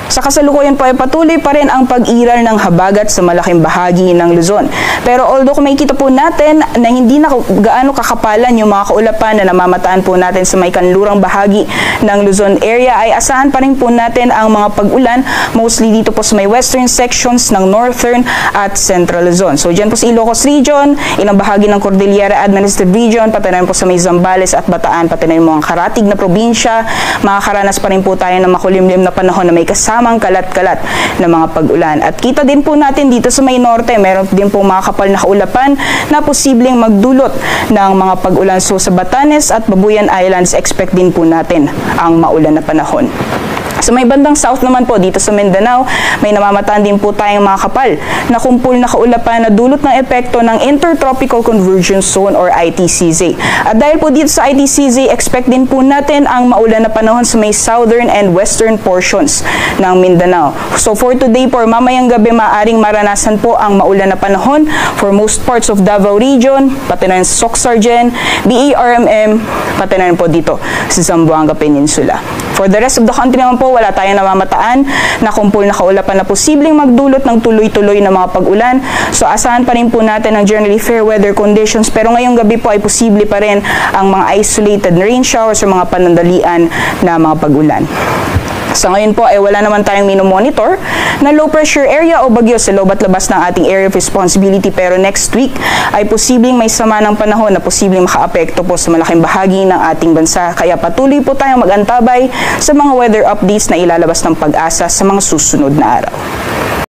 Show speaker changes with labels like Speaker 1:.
Speaker 1: Sa kasalukuyan po ay patuloy pa rin ang pag-iral ng habagat sa malaking bahagi ng Luzon. Pero although kung makikita po natin na hindi na gaano kakapalan yung mga kaulapan na namamataan po natin sa may kanlurang bahagi ng Luzon area, ay asahan pa rin po natin ang mga pag-ulan mostly dito po sa may western sections ng northern at central Luzon. So dyan po sa Ilocos Region, ilang bahagi ng Cordillera Administrative Region, pati na rin po sa may Zambales at Bataan, pati na rin mga karatig na probinsya, makakaranas pa rin po tayo ng makulimlim na panahon na may kasamang kalat-kalat na mga pag-ulan. At kita din po natin dito sa may norte, meron din po mga kapal na kaulapan na posibleng magdulot ng mga pag-ulan. So sa Batanes at Babuyan Islands, expect din po natin ang maulan na panahon. Sa may bandang south naman po, dito sa Mindanao, may namamataan din po tayong mga kapal na kumpul na kaulapan na dulot ng epekto ng Intertropical Convergence Zone or ITCZ. At dahil po dito sa ITCZ, expect din po natin ang maulan na panahon sa may southern and western portions ng Mindanao. So for today po, mamayang gabi, maaring maranasan po ang maulan na panahon for most parts of Davao Region, pati na rin sa Soxargen, BERMM, pati na rin po dito sa Zamboanga Peninsula. For the rest of the country naman po, wala tayong namamataan na kumpul na kaulapan na posibleng magdulot ng tuloy-tuloy na mga pag-ulan. So asahan pa rin po natin ang generally fair weather conditions, pero ngayong gabi po ay posible pa rin ang mga isolated rain showers o mga panandalian na mga pag-ulan. Sa ngayon po ay wala naman tayong minomonitor na low pressure area o bagyo sa loob at labas ng ating area of responsibility, pero next week ay posibleng may sama ng panahon na posibleng makaapekto po sa malaking bahagi ng ating bansa. Kaya patuloy po tayong mag-antabay sa mga weather updates na ilalabas ng Pag-asa sa mga susunod na araw.